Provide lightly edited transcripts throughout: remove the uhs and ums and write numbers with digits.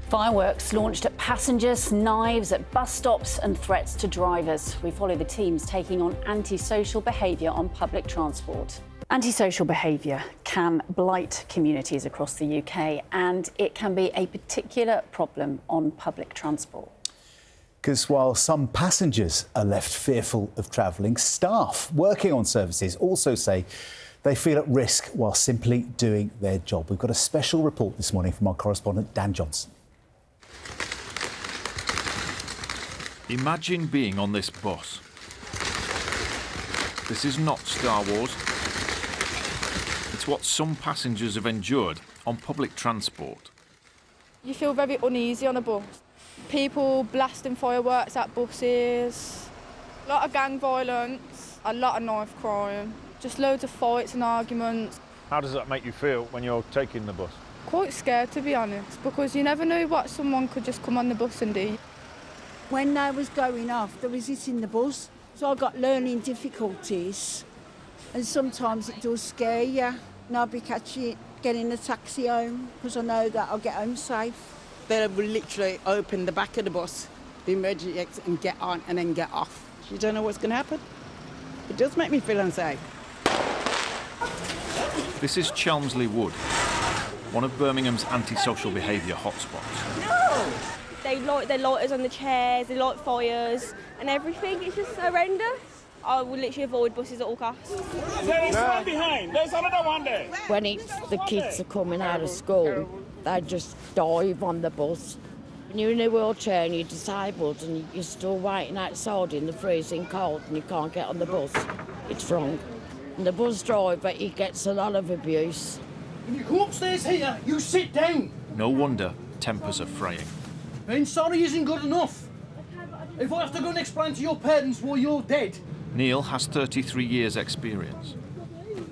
Fireworks launched at passengers, knives at bus stops and threats to drivers. We follow the teams taking on antisocial behaviour on public transport. Antisocial behaviour can blight communities across the UK, and it can be a particular problem on public transport. Because while some passengers are left fearful of travelling, staff working on services also say they feel at risk while simply doing their job. We've got a special report this morning from our correspondent Dan Johnson. Imagine being on this bus. This is not Star Wars. It's what some passengers have endured on public transport. You feel very uneasy on a bus. People blasting fireworks at buses, a lot of gang violence, a lot of knife crime, just loads of fights and arguments. How does that make you feel when you're taking the bus? Quite scared, to be honest, because you never know what someone could just come on the bus and do. When they was going off, there was it in the bus, so I got learning difficulties, and sometimes it does scare you. And I'll be getting a taxi home because I know that I'll get home safe. They will literally open the back of the bus, the emergency exit, and get on and then get off. You don't know what's going to happen. It does make me feel unsafe. This is Chelmsley Wood, one of Birmingham's antisocial behaviour hotspots. No! They light their lighters on the chairs, they light fires and everything. It's just horrendous. I would literally avoid buses at all costs. There is one behind. There's another one there. When it's the kids are coming out of school, they just dive on the bus. When you're in a wheelchair and you're disabled and you're still waiting outside in the freezing cold and you can't get on the bus, it's wrong. And the bus driver, he gets a lot of abuse. When you come upstairs here, you sit down. No wonder tempers are fraying. And sorry isn't good enough. If I have to go and explain to your parents why you're dead. Neil has 33 years' experience.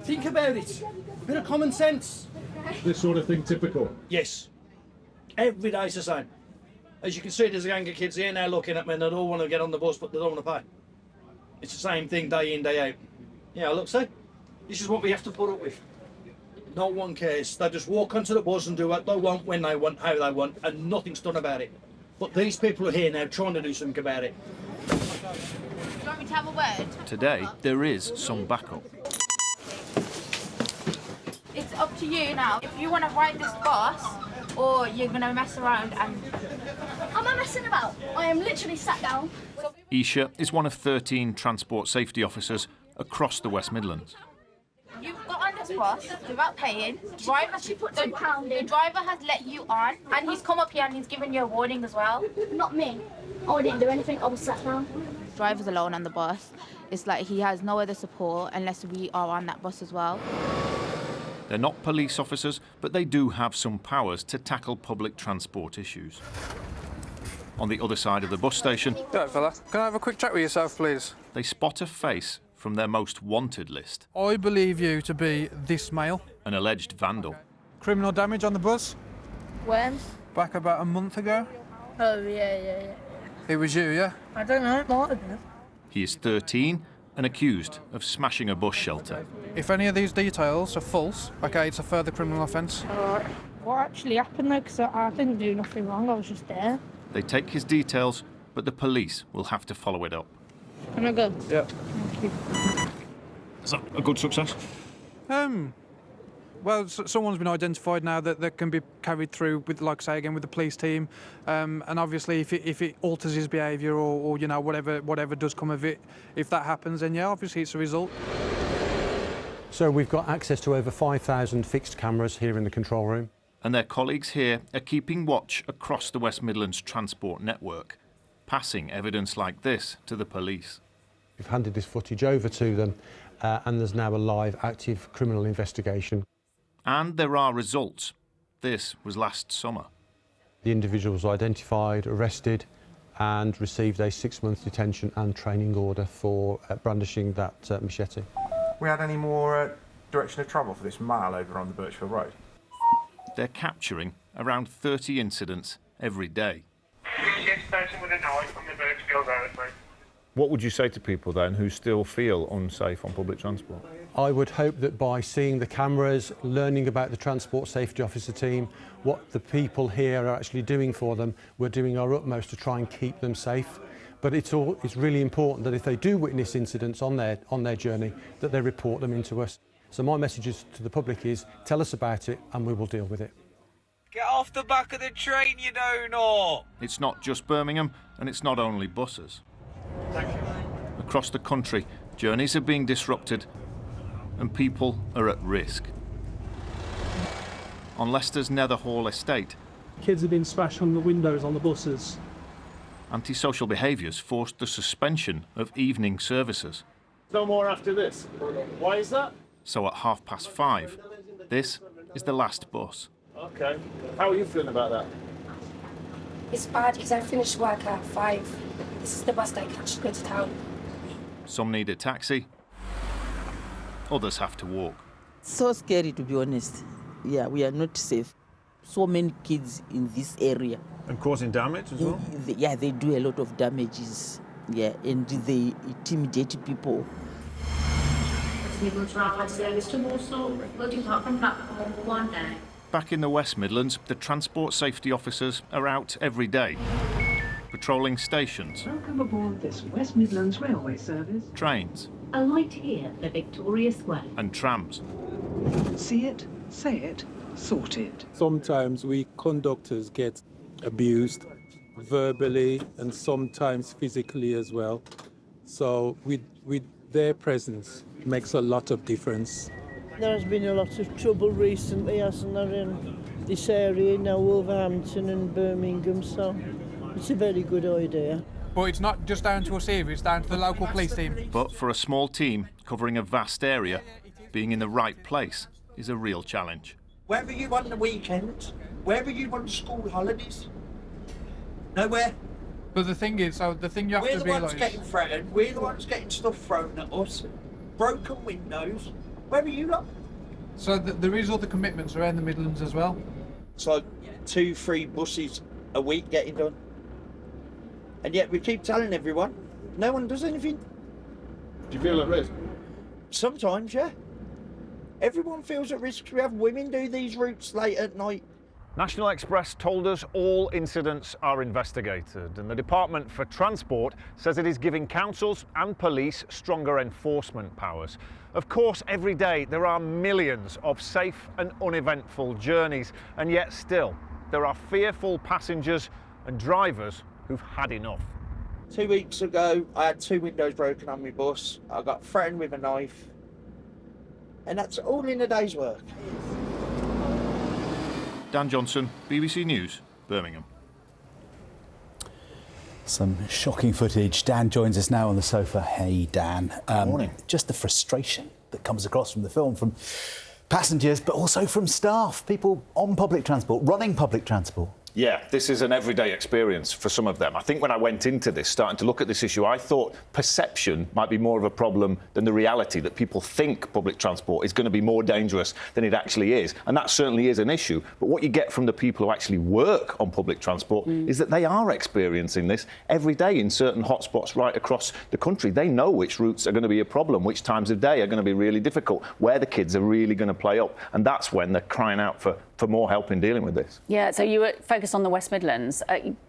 Think about it. Bit of common sense. This sort of thing typical? Yes. Every day's the same. As you can see, there's a gang of kids here now looking at me and they all want to get on the bus, but they don't want to pay. It's the same thing day in, day out. Yeah, look, see? This is what we have to put up with. No one cares. They just walk onto the bus and do what they want, when they want, how they want, and nothing's done about it. But these people are here now trying to do something about it. Do you want me to have a word? Today, there is some backup. It's up to you now. If you want to ride this bus, or you're going to mess around and... I'm not messing about. I am literally sat down. Isha is one of 13 transport safety officers across the West Midlands. You've got on this bus without paying. The driver has let you on, and he's come up here and he's given you a warning as well. Not me. I didn't do anything. I was sat down. Driver's alone on the bus. It's like he has no other support unless we are on that bus as well. They're not police officers, but they do have some powers to tackle public transport issues. On the other side of the bus station... Right, fella. Can I have a quick chat with yourself, please? They spot a face from their most wanted list. I believe you to be this male. An alleged vandal. Criminal damage on the bus? When? Back about a month ago. Oh, yeah. It was you, yeah? I don't know. Might have been. He is 13 and accused of smashing a bus shelter. If any of these details are false, OK, it's a further criminal offence. What actually happened though? Because I didn't do nothing wrong, I was just there. They take his details, but the police will have to follow it up. Can I go? Yeah. Thank you. Is that a good success? Well, someone's been identified now that can be carried through with, like I say again, with the police team. And obviously, if it alters his behaviour or you know whatever does come of it, if that happens, then yeah, obviously it's a result. So we've got access to over 5,000 fixed cameras here in the control room. And their colleagues here are keeping watch across the West Midlands transport network, passing evidence like this to the police. We've handed this footage over to them, and there's now a live, active criminal investigation. And there are results. This was last summer. The individual was identified, arrested, and received a 6-month detention and training order for brandishing that machete. We had any more direction of travel for this mile over on the Birchfield Road? They're capturing around 30 incidents every day. Person with a knife on the Birchfield Road, mate. What would you say to people then who still feel unsafe on public transport? I would hope that by seeing the cameras, learning about the Transport Safety Officer team, what the people here are actually doing for them, we're doing our utmost to try and keep them safe. But it's really important that if they do witness incidents on their journey, that they report them into us. So my message to the public is, tell us about it and we will deal with it. Get off the back of the train, you know. It's not just Birmingham, and it's not only buses. Thank you. Across the country, journeys are being disrupted and people are at risk. On Leicester's Netherhall estate, kids have been smashed on the windows on the buses. Antisocial behaviours forced the suspension of evening services. No more after this. Why is that? So at 5:30, this is the last bus. Okay. How are you feeling about that? It's bad because I finished work at 5. This is the bus that I catch to go to town. Some need a taxi, others have to walk. So scary, to be honest. Yeah, we are not safe. So many kids in this area. And causing damage as well? Yeah, they do a lot of damages. Yeah, and they intimidate people. Back in the West Midlands, the transport safety officers are out every day, patrolling stations. Welcome aboard this West Midlands railway service. Trains. Alight here at Victoria Square. And trams. See it, say it, sort it. Sometimes we conductors get abused verbally and sometimes physically as well. So with their presence makes a lot of difference. There has been a lot of trouble recently, hasn't there, in this area now, Wolverhampton and Birmingham, so it's a very good idea. But it's not just down to us here, it's down to the local police team. But for a small team covering a vast area, being in the right place is a real challenge. Where are you on the weekends? Where are you on school holidays? Nowhere. But the thing is, the thing you have to realise... We're the ones getting threatened, we're the ones getting stuff thrown at us, broken windows. Where are you lot? So there is other commitments around the Midlands as well. So 2-3 buses a week getting done. And yet we keep telling everyone, no one does anything. Do you feel at risk? Sometimes, yeah. Everyone feels at risk. We have women do these routes late at night. National Express told us all incidents are investigated, and the Department for Transport says it is giving councils and police stronger enforcement powers. Of course, every day there are millions of safe and uneventful journeys, and yet still there are fearful passengers and drivers who've had enough. 2 weeks ago, I had 2 windows broken on my bus. I got threatened with a knife, and that's all in a day's work. Dan Johnson, BBC News, Birmingham. Some shocking footage. Dan joins us now on the sofa. Hey, Dan. Morning. Just the frustration that comes across from the film, from passengers, but also from staff, people on public transport, running public transport. Yeah, this is an everyday experience for some of them. I think when I went into this, starting to look at this issue, I thought perception might be more of a problem than the reality, that people think public transport is going to be more dangerous than it actually is. And that certainly is an issue. But what you get from the people who actually work on public transport is that they are experiencing this every day in certain hotspots right across the country. They know which routes are going to be a problem, which times of day are going to be really difficult, where the kids are really going to play up. And that's when they're crying out for more help in dealing with this. Yeah, so you were focused on the West Midlands.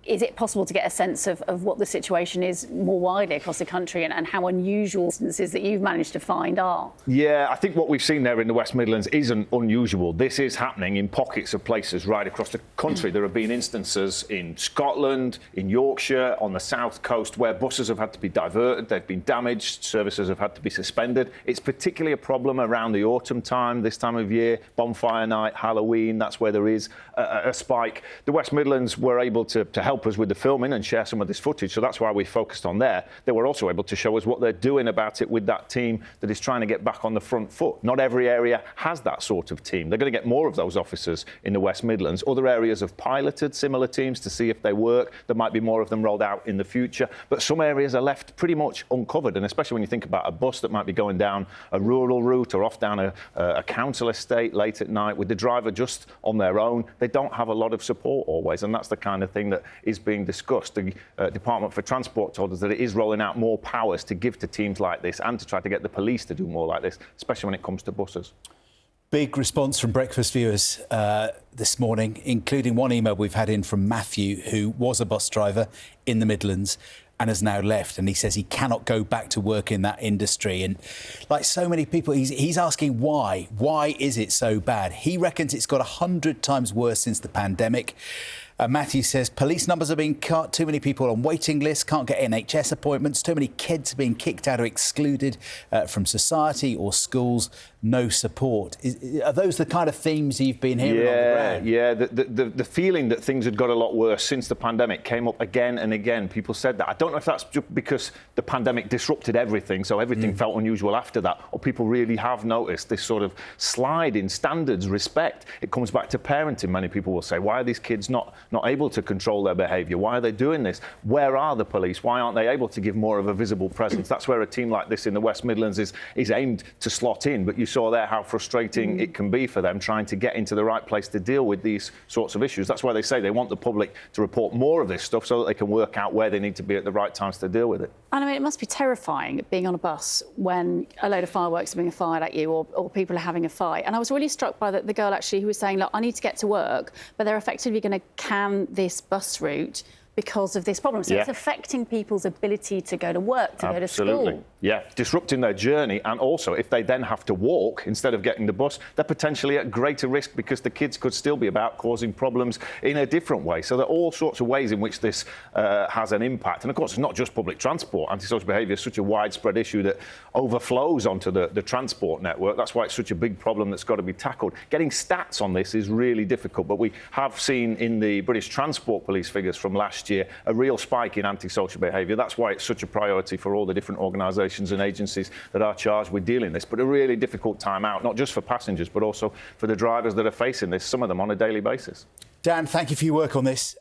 Is it possible to get a sense of what the situation is more widely across the country and how unusual instances that you've managed to find are? Yeah, I think what we've seen there in the West Midlands isn't unusual. This is happening in pockets of places right across the country. There have been instances in Scotland, in Yorkshire, on the south coast, where buses have had to be diverted, they've been damaged, services have had to be suspended. It's particularly a problem around the autumn time, this time of year, bonfire night, Halloween. That's where there is a spike. The West Midlands were able to help us with the filming and share some of this footage, so that's why we focused on there. They were also able to show us what they're doing about it with that team that is trying to get back on the front foot. Not every area has that sort of team. They're going to get more of those officers in the West Midlands. Other areas have piloted similar teams to see if they work. There might be more of them rolled out in the future, but some areas are left pretty much uncovered, and especially when you think about a bus that might be going down a rural route or off down a council estate late at night with the driver just on their own. They don't have a lot of support always, and that's the kind of thing that is being discussed. The Department for Transport told us that it is rolling out more powers to give to teams like this and to try to get the police to do more like this, especially when it comes to buses. Big response from breakfast viewers this morning, including one email we've had in from Matthew, who was a bus driver in the Midlands and has now left. And he says he cannot go back to work in that industry. And like so many people, he's asking why. Why is it so bad? He reckons it's got 100 times worse since the pandemic. Matthew says police numbers are being cut, too many people on waiting lists, can't get NHS appointments, too many kids are being kicked out or excluded from society or schools, no support. Are those the kind of themes you've been hearing on the ground? Yeah, the feeling that things had got a lot worse since the pandemic came up again and again. People said that. I don't know if that's just because the pandemic disrupted everything, so everything felt unusual after that, or people really have noticed this sort of slide in standards, respect. It comes back to parenting. Many people will say, why are these kids not able to control their behaviour? Why are they doing this? Where are the police? Why aren't they able to give more of a visible presence? That's where a team like this in the West Midlands is aimed to slot in. But you saw there how frustrating it can be for them trying to get into the right place to deal with these sorts of issues. That's why they say they want the public to report more of this stuff so that they can work out where they need to be at the right times to deal with it. And I mean, it must be terrifying being on a bus when a load of fireworks are being fired at you or people are having a fight. And I was really struck by the girl actually who was saying, look, I need to get to work, but they're effectively going to can this bus route because of this problem. So it's affecting people's ability to go to work, to go to school. Yeah, disrupting their journey. And also, if they then have to walk instead of getting the bus, they're potentially at greater risk because the kids could still be about causing problems in a different way. So there are all sorts of ways in which this has an impact. And of course, it's not just public transport. Antisocial behaviour is such a widespread issue that overflows onto the transport network. That's why it's such a big problem that's got to be tackled. Getting stats on this is really difficult, but we have seen in the British Transport Police figures from last year a real spike in antisocial behaviour. That's why it's such a priority for all the different organisations and agencies that are charged with dealing with this. But a really difficult time out, not just for passengers, but also for the drivers that are facing this, some of them on a daily basis. Dan, thank you for your work on this.